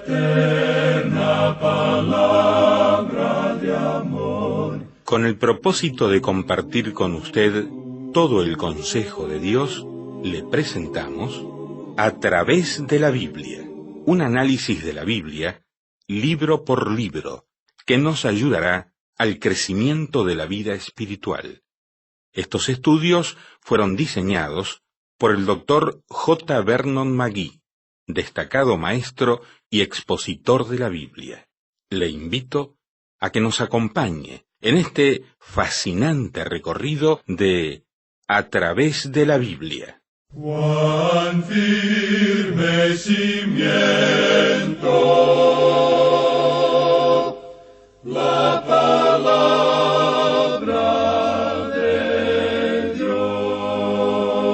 eterna palabra de amor. Con el propósito de compartir con usted todo el consejo de Dios, le presentamos A través de la Biblia, un análisis de la Biblia, libro por libro, que nos ayudará al crecimiento de la vida espiritual. Estos estudios fueron diseñados por el Dr. J. Vernon McGee, destacado maestro y expositor de la Biblia. Le invito a que nos acompañe en este fascinante recorrido de A través de la Biblia. Cuán firme cimiento la palabra de Dios.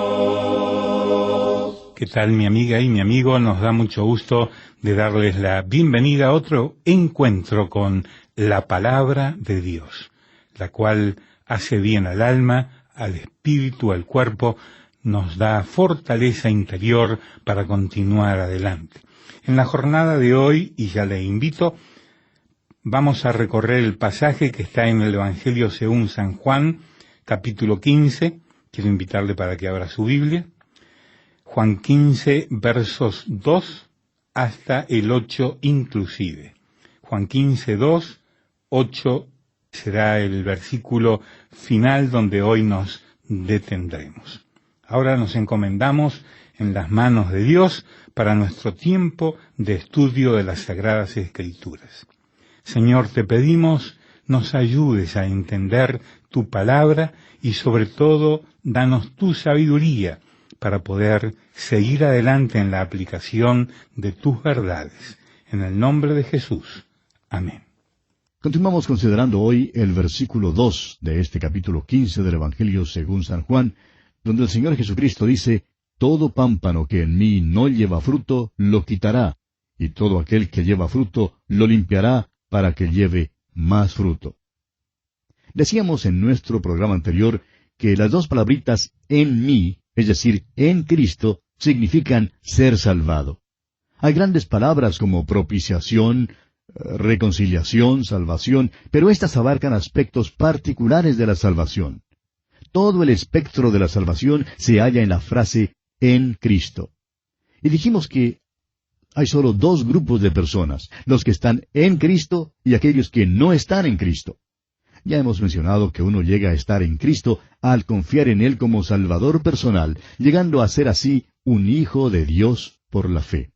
¿Qué tal, mi amiga y mi amigo? Nos da mucho gusto de darles la bienvenida a otro encuentro con la palabra de Dios, la cual hace bien al alma, al espíritu, al cuerpo, nos da fortaleza interior para continuar adelante. En la jornada de hoy, y ya le invito, vamos a recorrer el pasaje que está en el Evangelio según San Juan, capítulo 15. Quiero invitarle para que abra su Biblia. Juan 15, versos 2 hasta el 8 inclusive. Juan 15, 2, 8 será el versículo final donde hoy nos detendremos. Ahora nos encomendamos en las manos de Dios para nuestro tiempo de estudio de las Sagradas Escrituras. Señor, te pedimos nos ayudes a entender tu palabra y sobre todo danos tu sabiduría para poder seguir adelante en la aplicación de tus verdades. En el nombre de Jesús. Amén. Continuamos considerando hoy el versículo 2 de este capítulo 15 del Evangelio según San Juan, donde el Señor Jesucristo dice: «Todo pámpano que en mí no lleva fruto, lo quitará, y todo aquel que lleva fruto, lo limpiará, para que lleve más fruto». Decíamos en nuestro programa anterior que las dos palabritas «en mí», es decir, en Cristo, significan ser salvado. Hay grandes palabras como propiciación, reconciliación, salvación, pero éstas abarcan aspectos particulares de la salvación. Todo el espectro de la salvación se halla en la frase «en Cristo». Y dijimos que hay solo dos grupos de personas, los que están en Cristo y aquellos que no están en Cristo. Ya hemos mencionado que uno llega a estar en Cristo al confiar en Él como Salvador personal, llegando a ser así un hijo de Dios por la fe.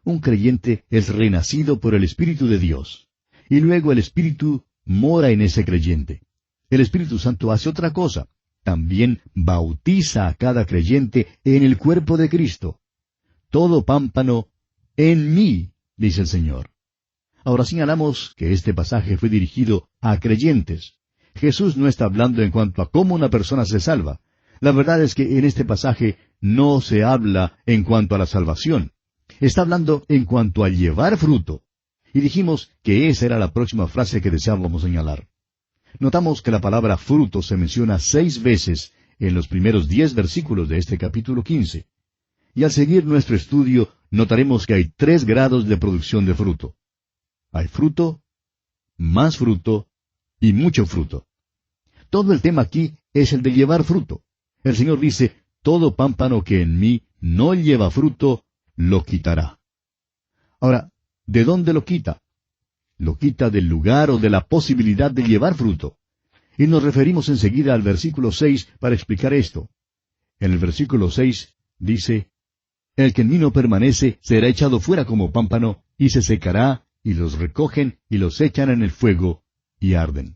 Un creyente es renacido por el Espíritu de Dios, y luego el Espíritu mora en ese creyente. El Espíritu Santo hace otra cosa, también bautiza a cada creyente en el cuerpo de Cristo. Todo pámpano en mí, dice el Señor. Ahora señalamos que este pasaje fue dirigido a creyentes. Jesús no está hablando en cuanto a cómo una persona se salva. La verdad es que en este pasaje no se habla en cuanto a la salvación. Está hablando en cuanto a llevar fruto. Y dijimos que esa era la próxima frase que deseábamos señalar. Notamos que la palabra fruto se menciona 6 veces en los primeros 10 versículos de este capítulo 15. Y al seguir nuestro estudio, notaremos que hay 3 grados de producción de fruto. Hay fruto, más fruto y mucho fruto. Todo el tema aquí es el de llevar fruto. El Señor dice: «Todo pámpano que en mí no lleva fruto, lo quitará». Ahora, ¿de dónde lo quita? Lo quita del lugar o de la posibilidad de llevar fruto. Y nos referimos enseguida al versículo 6 para explicar esto. En el versículo 6 dice: «El que en mí no permanece será echado fuera como pámpano, y se secará, y los recogen, y los echan en el fuego, y arden».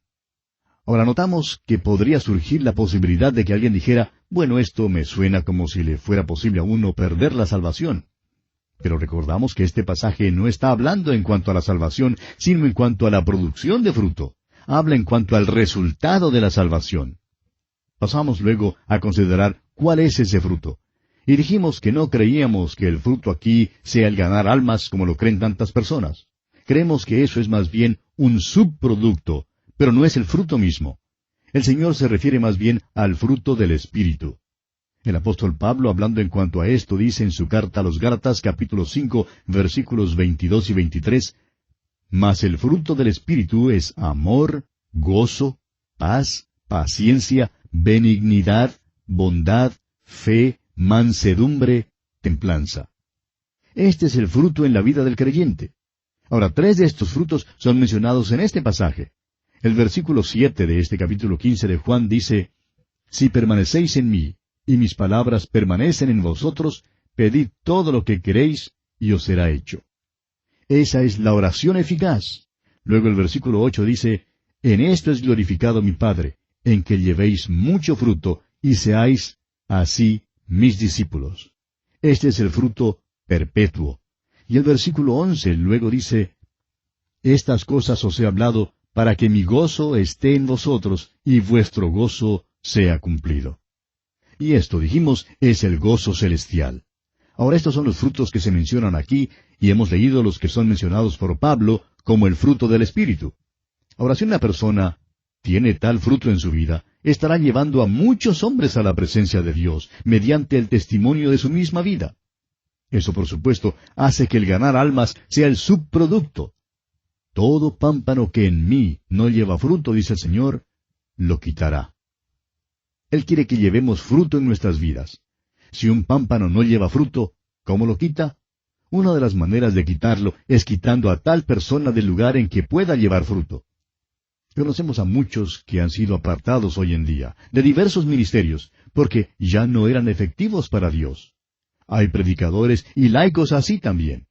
Ahora notamos que podría surgir la posibilidad de que alguien dijera: «Bueno, esto me suena como si le fuera posible a uno perder la salvación». Pero recordamos que este pasaje no está hablando en cuanto a la salvación, sino en cuanto a la producción de fruto. Habla en cuanto al resultado de la salvación. Pasamos luego a considerar cuál es ese fruto. Y dijimos que no creíamos que el fruto aquí sea el ganar almas como lo creen tantas personas. Creemos que eso es más bien un subproducto, pero no es el fruto mismo. El Señor se refiere más bien al fruto del Espíritu. El apóstol Pablo, hablando en cuanto a esto, dice en su carta a los Gálatas, capítulo 5, versículos 22 y 23, «Mas el fruto del Espíritu es amor, gozo, paz, paciencia, benignidad, bondad, fe, mansedumbre, templanza». Este es el fruto en la vida del creyente. Ahora, 3 de estos frutos son mencionados en este pasaje. El versículo 7 de este capítulo 15 de Juan dice, «Si permanecéis en mí, y mis palabras permanecen en vosotros, pedid todo lo que queréis, y os será hecho». Esa es la oración eficaz. Luego el versículo 8 dice, «En esto es glorificado mi Padre, en que llevéis mucho fruto, y seáis así mis discípulos». Este es el fruto perpetuo. Y el versículo 11 luego dice, «Estas cosas os he hablado, para que mi gozo esté en vosotros, y vuestro gozo sea cumplido». Y esto, dijimos, es el gozo celestial. Ahora, estos son los frutos que se mencionan aquí, y hemos leído los que son mencionados por Pablo como el fruto del Espíritu. Ahora, si una persona tiene tal fruto en su vida, estará llevando a muchos hombres a la presencia de Dios, mediante el testimonio de su misma vida. Eso, por supuesto, hace que el ganar almas sea el subproducto. «Todo pámpano que en mí no lleva fruto, dice el Señor, lo quitará». Él quiere que llevemos fruto en nuestras vidas. Si un pámpano no lleva fruto, ¿cómo lo quita? Una de las maneras de quitarlo es quitando a tal persona del lugar en que pueda llevar fruto. Conocemos a muchos que han sido apartados hoy en día, de diversos ministerios, porque ya no eran efectivos para Dios. Hay predicadores y laicos así también.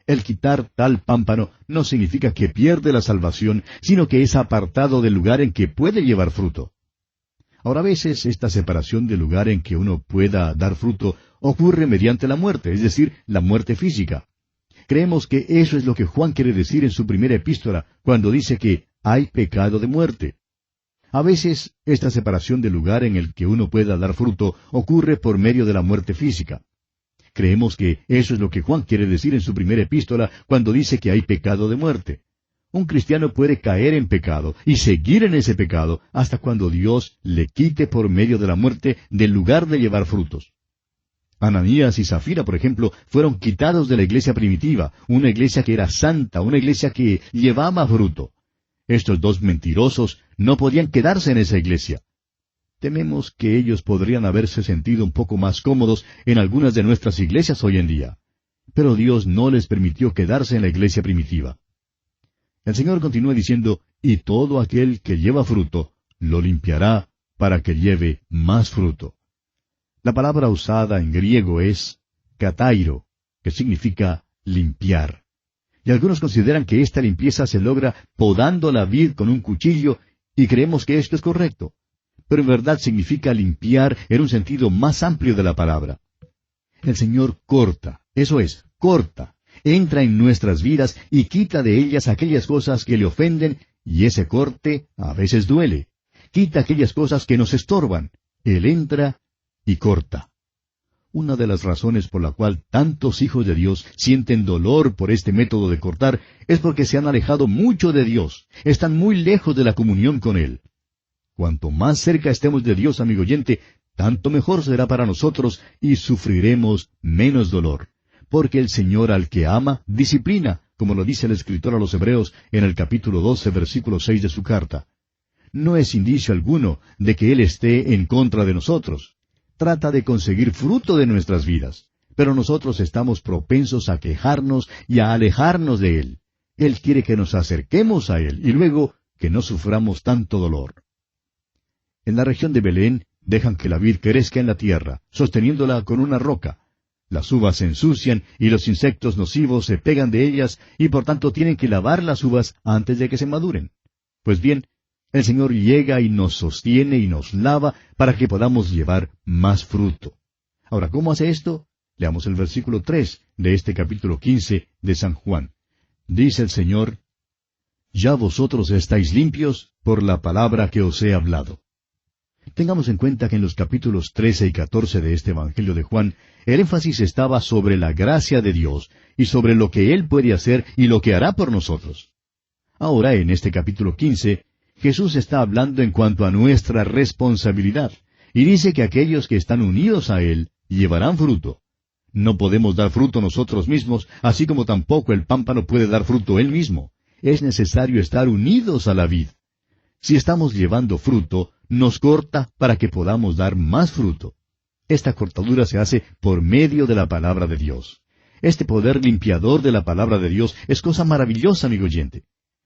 El quitar tal pámpano no significa que pierde la salvación, sino que es apartado del lugar en que puede llevar fruto. Ahora, a veces esta separación del lugar en que uno pueda dar fruto ocurre mediante la muerte, es decir, la muerte física. Creemos que eso es lo que Juan quiere decir en su primera epístola, cuando dice que hay pecado de muerte. A veces esta separación del lugar en el que uno pueda dar fruto ocurre por medio de la muerte física. Creemos que eso es lo que Juan quiere decir en su primera epístola cuando dice que hay pecado de muerte. Un cristiano puede caer en pecado y seguir en ese pecado hasta cuando Dios le quite por medio de la muerte del lugar de llevar frutos. Ananías y Zafira, por ejemplo, fueron quitados de la iglesia primitiva, una iglesia que era santa, una iglesia que llevaba fruto. Estos 2 mentirosos no podían quedarse en esa iglesia. Tememos que ellos podrían haberse sentido un poco más cómodos en algunas de nuestras iglesias hoy en día. Pero Dios no les permitió quedarse en la iglesia primitiva. El Señor continúa diciendo, «Y todo aquel que lleva fruto, lo limpiará para que lleve más fruto». La palabra usada en griego es katairo, que significa limpiar. Y algunos consideran que esta limpieza se logra podando la vid con un cuchillo, y creemos que esto es correcto. Pero en verdad significa limpiar en un sentido más amplio de la palabra. El Señor corta, eso es, corta. Entra en nuestras vidas y quita de ellas aquellas cosas que le ofenden, y ese corte a veces duele. Quita aquellas cosas que nos estorban. Él entra y corta. Una de las razones por la cual tantos hijos de Dios sienten dolor por este método de cortar es porque se han alejado mucho de Dios, están muy lejos de la comunión con Él. Cuanto más cerca estemos de Dios, amigo oyente, tanto mejor será para nosotros y sufriremos menos dolor. Porque el Señor al que ama, disciplina, como lo dice el escritor a los Hebreos en el capítulo 12, versículo 6 de su carta. No es indicio alguno de que Él esté en contra de nosotros. Trata de conseguir fruto de nuestras vidas, pero nosotros estamos propensos a quejarnos y a alejarnos de Él. Él quiere que nos acerquemos a Él y luego que no suframos tanto dolor. En la región de Belén dejan que la vid crezca en la tierra, sosteniéndola con una roca. Las uvas se ensucian y los insectos nocivos se pegan de ellas y por tanto tienen que lavar las uvas antes de que se maduren. Pues bien, el Señor llega y nos sostiene y nos lava para que podamos llevar más fruto. Ahora, ¿cómo hace esto? Leamos el versículo 3 de este capítulo 15 de San Juan. Dice el Señor, «Ya vosotros estáis limpios por la palabra que os he hablado». Tengamos en cuenta que en los capítulos 13 y 14 de este Evangelio de Juan, el énfasis estaba sobre la gracia de Dios y sobre lo que Él puede hacer y lo que hará por nosotros. Ahora, en este capítulo 15, Jesús está hablando en cuanto a nuestra responsabilidad. y dice que aquellos que están unidos a Él llevarán fruto. No podemos dar fruto nosotros mismos, así como tampoco el pámpano puede dar fruto él mismo. Es necesario estar unidos a la vid. Si estamos llevando fruto, nos corta para que podamos dar más fruto. Esta cortadura se hace por medio de la palabra de Dios. Este poder limpiador de la palabra de Dios es cosa maravillosa, amigo oyente.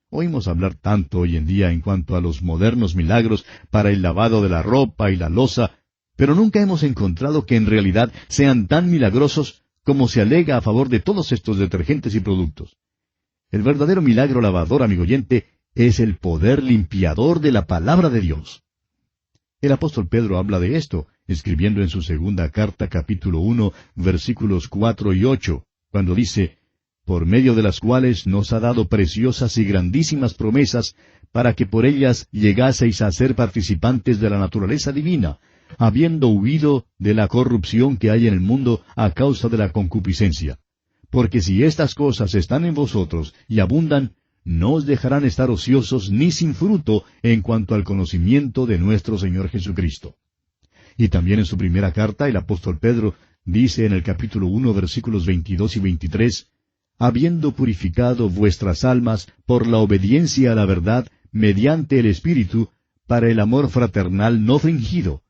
Oímos hablar tanto hoy en día en cuanto a los modernos milagros para el lavado de la ropa y la loza, pero nunca hemos encontrado que en realidad sean tan milagrosos como se alega a favor de todos estos detergentes y productos. El verdadero milagro lavador, amigo oyente, es el poder limpiador de la palabra de Dios. El apóstol Pedro habla de esto, escribiendo en su segunda carta, capítulo 1, versículos 4 y 8, cuando dice, por medio de las cuales nos ha dado preciosas y grandísimas promesas, para que por ellas llegaseis a ser participantes de la naturaleza divina, habiendo huido de la corrupción que hay en el mundo a causa de la concupiscencia. Porque si estas cosas están en vosotros y abundan, no os dejarán estar ociosos ni sin fruto en cuanto al conocimiento de nuestro Señor Jesucristo. Y también en su primera carta el apóstol Pedro dice en el capítulo 1, versículos 22 y 23, habiendo purificado vuestras almas por la obediencia a la verdad mediante el Espíritu, para el amor fraternal no fingido.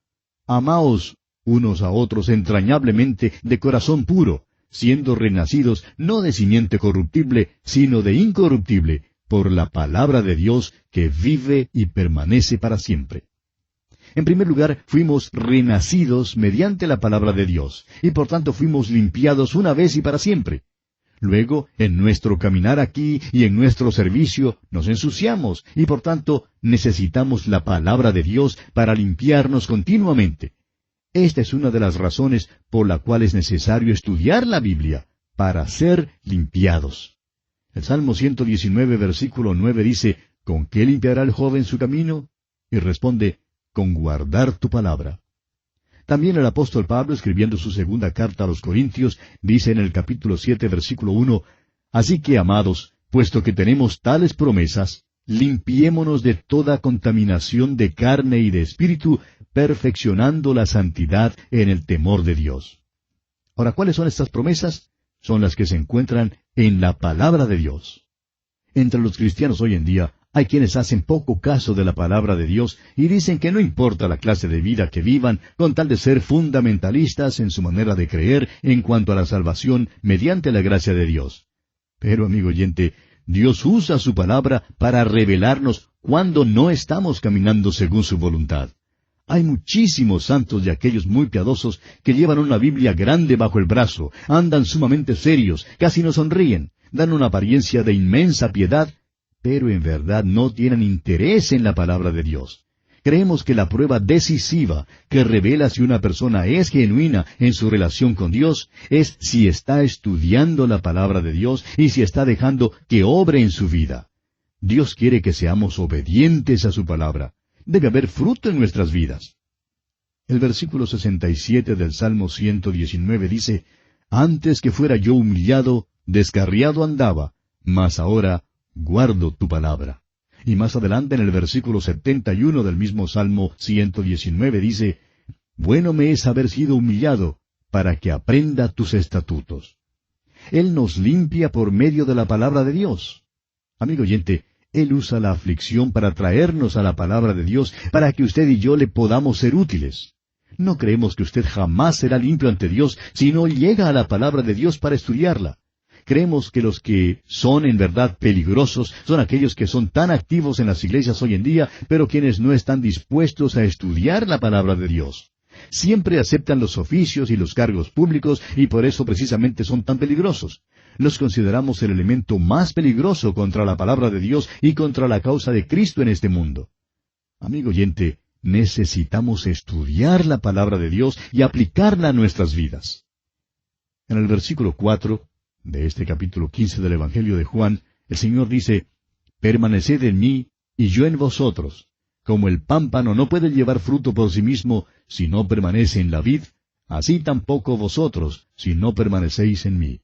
Amaos unos a otros entrañablemente de corazón puro, siendo renacidos no de simiente corruptible, sino de incorruptible, por la palabra de Dios que vive y permanece para siempre. En primer lugar, fuimos renacidos mediante la palabra de Dios, y por tanto fuimos limpiados una vez y para siempre. Luego, en nuestro caminar aquí y en nuestro servicio, nos ensuciamos, y por tanto necesitamos la palabra de Dios para limpiarnos continuamente. Esta es una de las razones por la cual es necesario estudiar la Biblia, para ser limpiados. El Salmo 119, versículo 9 dice, ¿con qué limpiará el joven su camino? Y responde, con guardar tu palabra. También el apóstol Pablo, escribiendo su segunda carta a los Corintios, dice en el capítulo 7, versículo 1, así que, amados, puesto que tenemos tales promesas, limpiémonos de toda contaminación de carne y de espíritu, perfeccionando la santidad en el temor de Dios. Ahora, ¿cuáles son estas promesas? Son las que se encuentran en la palabra de Dios. Entre los cristianos hoy en día, hay quienes hacen poco caso de la palabra de Dios y dicen que no importa la clase de vida que vivan, con tal de ser fundamentalistas en su manera de creer en cuanto a la salvación mediante la gracia de Dios. Pero, amigo oyente, Dios usa su palabra para revelarnos cuando no estamos caminando según su voluntad. Hay muchísimos santos de aquellos muy piadosos que llevan una Biblia grande bajo el brazo, andan sumamente serios, casi no sonríen, dan una apariencia de inmensa piedad, pero en verdad no tienen interés en la palabra de Dios. Creemos que la prueba decisiva que revela si una persona es genuina en su relación con Dios es si está estudiando la palabra de Dios y si está dejando que obre en su vida. Dios quiere que seamos obedientes a su palabra. Debe haber fruto en nuestras vidas. El versículo 67 del Salmo 119 dice, antes que fuera yo humillado, descarriado andaba, mas ahora guardo tu palabra. Y más adelante en el versículo 71 del mismo Salmo 119 dice, bueno me es haber sido humillado, para que aprenda tus estatutos. Él nos limpia por medio de la palabra de Dios. Amigo oyente, Él usa la aflicción para traernos a la palabra de Dios, para que usted y yo le podamos ser útiles. No creemos que usted jamás será limpio ante Dios si no llega a la palabra de Dios para estudiarla. Creemos que los que son en verdad peligrosos son aquellos que son tan activos en las iglesias hoy en día, pero quienes no están dispuestos a estudiar la palabra de Dios. Siempre aceptan los oficios y los cargos públicos y por eso precisamente son tan peligrosos. Los consideramos el elemento más peligroso contra la palabra de Dios y contra la causa de Cristo en este mundo. Amigo oyente, necesitamos estudiar la palabra de Dios y aplicarla a nuestras vidas. En el versículo 4 de este capítulo 15 del Evangelio de Juan, el Señor dice, permaneced en mí y yo en vosotros. Como el pámpano no puede llevar fruto por sí mismo si no permanece en la vid, así tampoco vosotros si no permanecéis en mí.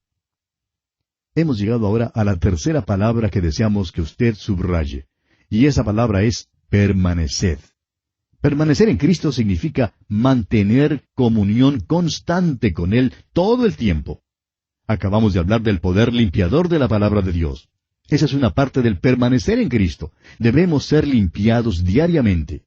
Hemos llegado ahora a la tercera palabra que deseamos que usted subraye, y esa palabra es permaneced. Permanecer en Cristo significa mantener comunión constante con Él todo el tiempo. Acabamos de hablar del poder limpiador de la palabra de Dios. Esa es una parte del permanecer en Cristo. Debemos ser limpiados diariamente.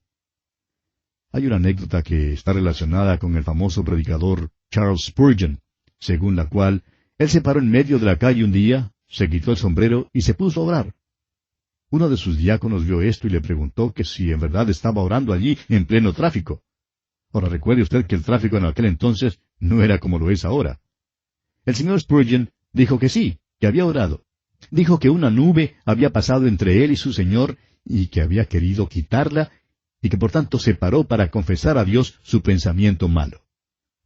Hay una anécdota que está relacionada con el famoso predicador Charles Spurgeon, según la cual él se paró en medio de la calle un día, se quitó el sombrero y se puso a orar. Uno de sus diáconos vio esto y le preguntó que si en verdad estaba orando allí en pleno tráfico. Ahora recuerde usted que el tráfico en aquel entonces no era como lo es ahora. El señor Spurgeon dijo que sí, que había orado. Dijo que una nube había pasado entre él y su Señor y que había querido quitarla y que por tanto se paró para confesar a Dios su pensamiento malo.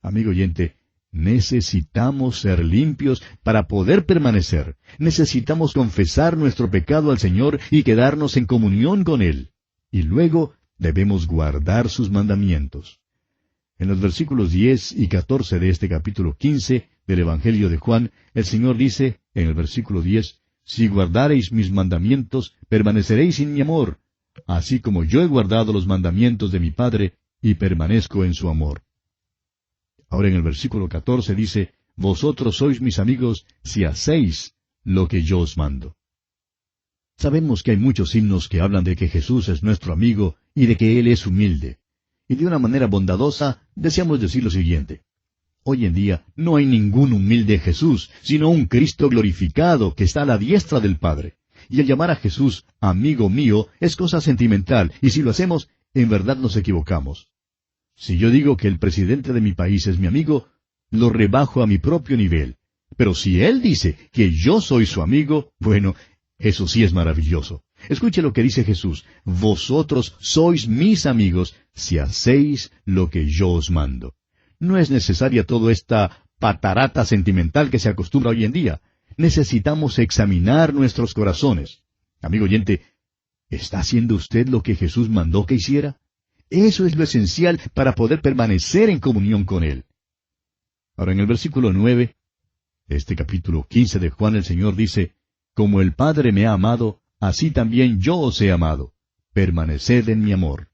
Amigo oyente, necesitamos ser limpios para poder permanecer. Necesitamos confesar nuestro pecado al Señor y quedarnos en comunión con Él. Y luego debemos guardar sus mandamientos. En los versículos 10 y 14 de este capítulo 15 del Evangelio de Juan, el Señor dice, en el versículo 10, «Si guardareis mis mandamientos, permaneceréis en mi amor, así como yo he guardado los mandamientos de mi Padre, y permanezco en su amor». Ahora en el versículo 14 dice, «Vosotros sois mis amigos si hacéis lo que yo os mando». Sabemos que hay muchos himnos que hablan de que Jesús es nuestro amigo y de que Él es humilde. Y de una manera bondadosa deseamos decir lo siguiente. Hoy en día no hay ningún humilde Jesús, sino un Cristo glorificado que está a la diestra del Padre. Y el llamar a Jesús amigo mío es cosa sentimental, y si lo hacemos, en verdad nos equivocamos. Si yo digo que el presidente de mi país es mi amigo, lo rebajo a mi propio nivel. Pero si él dice que yo soy su amigo, bueno, eso sí es maravilloso. Escuche lo que dice Jesús, «Vosotros sois mis amigos si hacéis lo que yo os mando». No es necesaria toda esta patarata sentimental que se acostumbra hoy en día. Necesitamos examinar nuestros corazones. Amigo oyente, ¿está haciendo usted lo que Jesús mandó que hiciera? Eso es lo esencial para poder permanecer en comunión con Él. Ahora en el versículo 9, este capítulo 15 de Juan, el Señor dice, «Como el Padre me ha amado, así también yo os he amado. Permaneced en mi amor».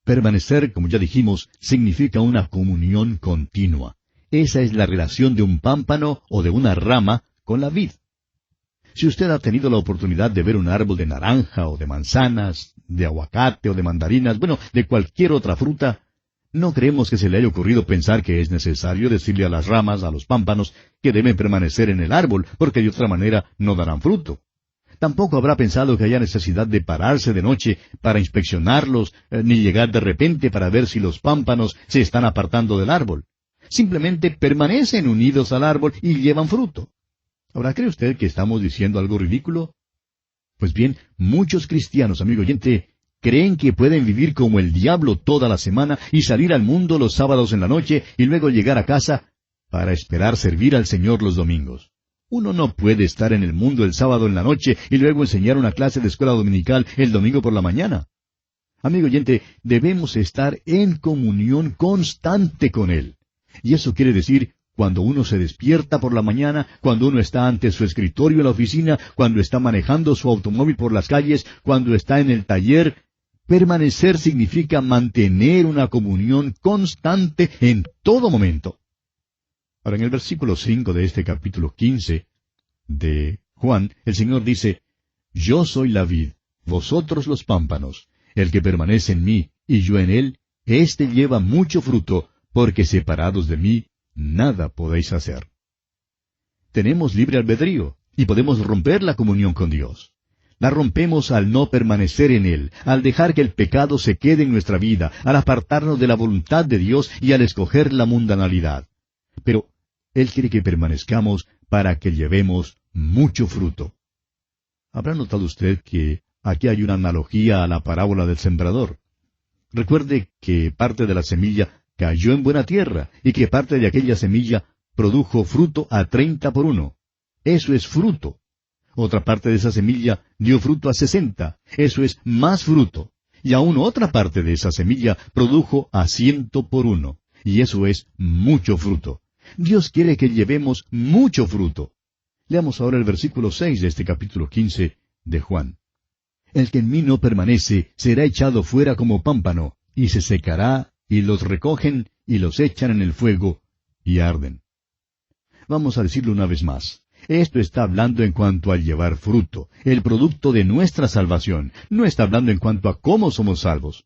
Permanecer, como ya dijimos, significa una comunión continua. Esa es la relación de un pámpano o de una rama con la vid. Si usted ha tenido la oportunidad de ver un árbol de naranja o de manzanas, de aguacate o de mandarinas, bueno, de cualquier otra fruta, no creemos que se le haya ocurrido pensar que es necesario decirle a las ramas, a los pámpanos, que deben permanecer en el árbol, porque de otra manera no darán fruto. Tampoco habrá pensado que haya necesidad de pararse de noche para inspeccionarlos, ni llegar de repente para ver si los pámpanos se están apartando del árbol. Simplemente permanecen unidos al árbol y llevan fruto. Ahora, ¿cree usted que estamos diciendo algo ridículo? Pues bien, muchos cristianos, amigo oyente, creen que pueden vivir como el diablo toda la semana y salir al mundo los sábados en la noche y luego llegar a casa para esperar servir al Señor los domingos. Uno no puede estar en el mundo el sábado en la noche y luego enseñar una clase de escuela dominical el domingo por la mañana. Amigo oyente, debemos estar en comunión constante con Él. Y eso quiere decir, cuando uno se despierta por la mañana, cuando uno está ante su escritorio en la oficina, cuando está manejando su automóvil por las calles, cuando está en el taller, permanecer significa mantener una comunión constante en todo momento. Ahora, en el versículo 5 de este capítulo 15 de Juan, el Señor dice, «Yo soy la vid, vosotros los pámpanos. El que permanece en mí y yo en él, éste lleva mucho fruto, porque separados de mí, nada podéis hacer». Tenemos libre albedrío y podemos romper la comunión con Dios. La rompemos al no permanecer en Él, al dejar que el pecado se quede en nuestra vida, al apartarnos de la voluntad de Dios y al escoger la mundanalidad. Pero Él quiere que permanezcamos para que llevemos mucho fruto. ¿Habrá notado usted que aquí hay una analogía a la parábola del sembrador? Recuerde que parte de la semilla cayó en buena tierra y que parte de aquella semilla produjo fruto a 30 por 1. Eso es fruto. Otra parte de esa semilla dio fruto a 60. Eso es más fruto. Y aún otra parte de esa semilla produjo a 100 por 1. Y eso es mucho fruto. Dios quiere que llevemos mucho fruto. Leamos ahora el versículo 6 de este capítulo 15 de Juan. «El que en mí no permanece será echado fuera como pámpano, y se secará, y los recogen, y los echan en el fuego, y arden. Vamos a decirlo una vez más. Esto está hablando en cuanto al llevar fruto, el producto de nuestra salvación. No está hablando en cuanto a cómo somos salvos.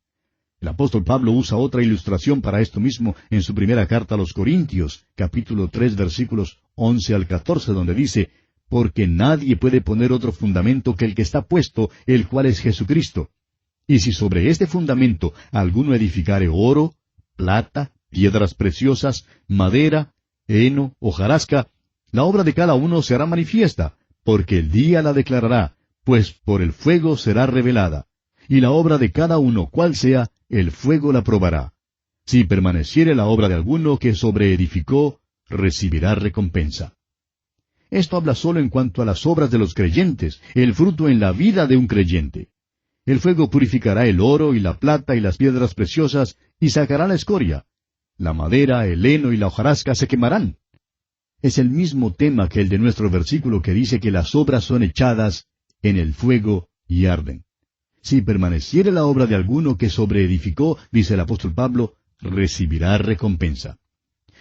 El apóstol Pablo usa otra ilustración para esto mismo en su primera carta a los Corintios, capítulo 3, versículos 11 al 14, donde dice, «Porque nadie puede poner otro fundamento que el que está puesto, el cual es Jesucristo. Y si sobre este fundamento alguno edificare oro, plata, piedras preciosas, madera, heno, hojarasca, la obra de cada uno será manifiesta, porque el día la declarará, pues por el fuego será revelada. Y la obra de cada uno, cual sea, el fuego la probará. Si permaneciere la obra de alguno que sobreedificó, recibirá recompensa». Esto habla solo en cuanto a las obras de los creyentes, el fruto en la vida de un creyente. El fuego purificará el oro y la plata y las piedras preciosas, y sacará la escoria. La madera, el heno y la hojarasca se quemarán. Es el mismo tema que el de nuestro versículo que dice que las obras son echadas en el fuego y arden. Si permaneciere la obra de alguno que sobreedificó, dice el apóstol Pablo, recibirá recompensa.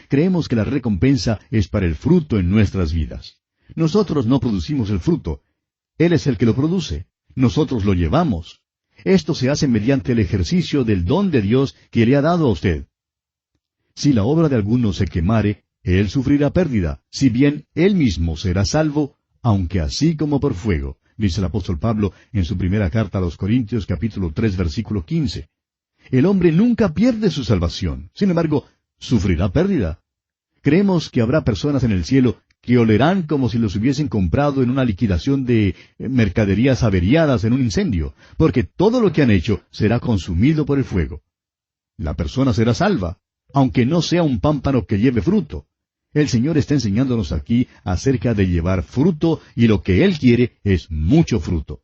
Creemos que la recompensa es para el fruto en nuestras vidas. Nosotros no producimos el fruto. Él es el que lo produce. Nosotros lo llevamos. Esto se hace mediante el ejercicio del don de Dios que le ha dado a usted. Si la obra de alguno se quemare, él sufrirá pérdida, si bien él mismo será salvo, aunque así como por fuego, dice el apóstol Pablo en su primera carta a los Corintios, capítulo 3, versículo 15. El hombre nunca pierde su salvación, sin embargo, sufrirá pérdida. Creemos que habrá personas en el cielo que olerán como si los hubiesen comprado en una liquidación de mercaderías averiadas en un incendio, porque todo lo que han hecho será consumido por el fuego. La persona será salva, aunque no sea un pámpano que lleve fruto. El Señor está enseñándonos aquí acerca de llevar fruto, y lo que Él quiere es mucho fruto.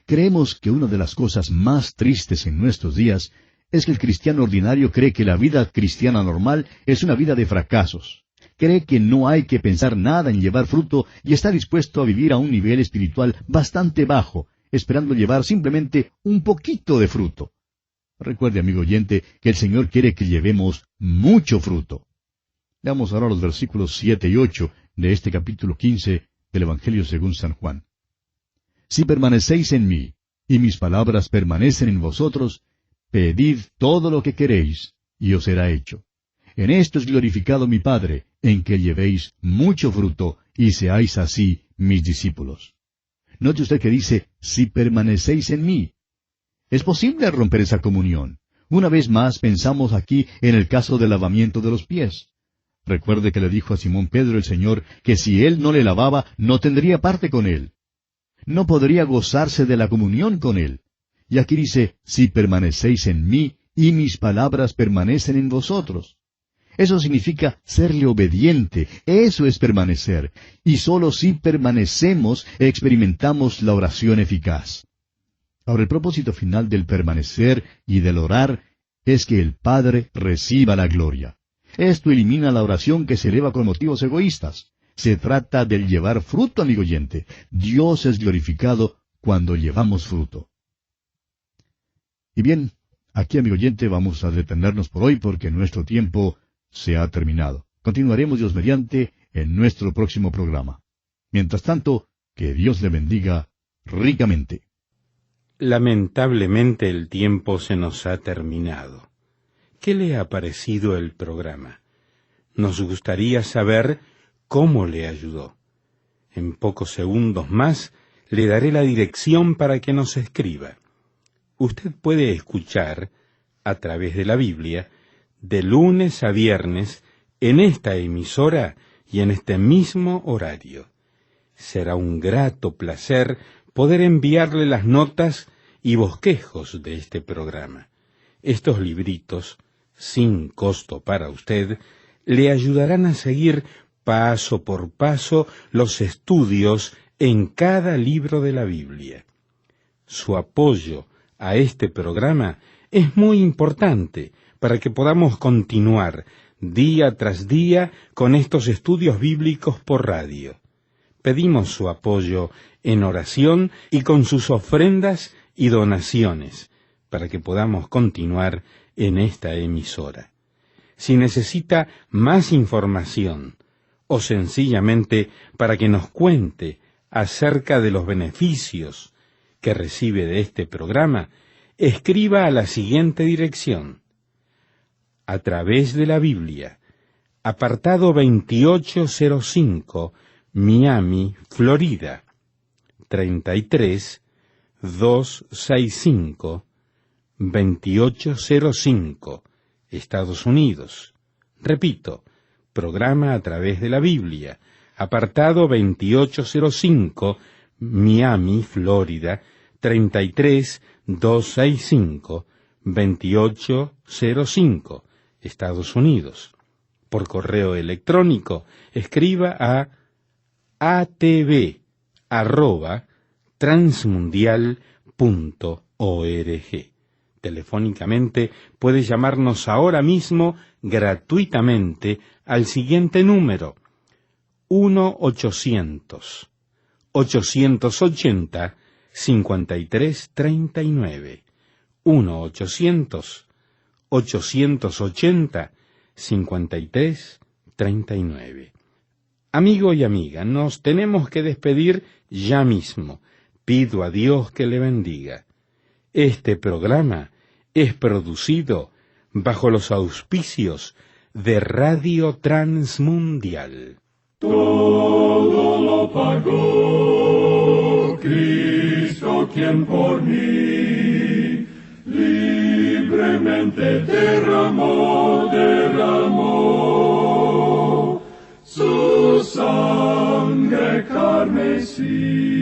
Creemos que una de las cosas más tristes en nuestros días es que el cristiano ordinario cree que la vida cristiana normal es una vida de fracasos. Cree que no hay que pensar nada en llevar fruto y está dispuesto a vivir a un nivel espiritual bastante bajo, esperando llevar simplemente un poquito de fruto. Recuerde, amigo oyente, que el Señor quiere que llevemos mucho fruto. Leamos ahora los versículos 7 y 8 de este capítulo 15 del Evangelio según San Juan. Si permanecéis en mí, y mis palabras permanecen en vosotros, pedid todo lo que queréis, y os será hecho. En esto es glorificado mi Padre, en que llevéis mucho fruto, y seáis así mis discípulos. Note usted que dice, si permanecéis en mí. Es posible romper esa comunión. Una vez más pensamos aquí en el caso del lavamiento de los pies. Recuerde que le dijo a Simón Pedro el Señor que si él no le lavaba, no tendría parte con él. No podría gozarse de la comunión con él. Y aquí dice, si permanecéis en mí, y mis palabras permanecen en vosotros. Eso significa serle obediente, eso es permanecer. Y sólo si permanecemos, experimentamos la oración eficaz. Ahora, el propósito final del permanecer y del orar es que el Padre reciba la gloria. Esto elimina la oración que se eleva con motivos egoístas. Se trata del llevar fruto, amigo oyente. Dios es glorificado cuando llevamos fruto. Y bien, aquí, amigo oyente, vamos a detenernos por hoy porque nuestro tiempo se ha terminado. Continuaremos, Dios mediante, en nuestro próximo programa. Mientras tanto, que Dios le bendiga ricamente. Lamentablemente el tiempo se nos ha terminado. ¿Qué le ha parecido el programa? Nos gustaría saber cómo le ayudó. En pocos segundos más le daré la dirección para que nos escriba. Usted puede escuchar, a través de la Biblia, de lunes a viernes, en esta emisora y en este mismo horario. Será un grato placer poder enviarle las notas y bosquejos de este programa. Estos libritos, sin costo para usted, le ayudarán a seguir paso por paso los estudios en cada libro de la Biblia. Su apoyo a este programa es muy importante para que podamos continuar día tras día con estos estudios bíblicos por radio. Pedimos su apoyo en oración y con sus ofrendas y donaciones, para que podamos continuar en esta emisora. Si necesita más información o sencillamente para que nos cuente acerca de los beneficios que recibe de este programa, escriba a la siguiente dirección: A través de la Biblia, apartado 2805, Miami, Florida, 33265, 2805, Estados Unidos. Repito, programa A través de la Biblia, apartado 2805, Miami, Florida, 33265, 2805, Estados Unidos. Por correo electrónico, escriba a atv@transmundial.org. Telefónicamente puede llamarnos ahora mismo gratuitamente al siguiente número: 1-800-880-5339. 1-800-880-5339. Amigo y amiga, nos tenemos que despedir ya mismo. Pido a Dios que le bendiga. Este programa es producido bajo los auspicios de Radio Transmundial. Todo lo pagó Cristo, quien por mí libremente derramó su sangre carmesí.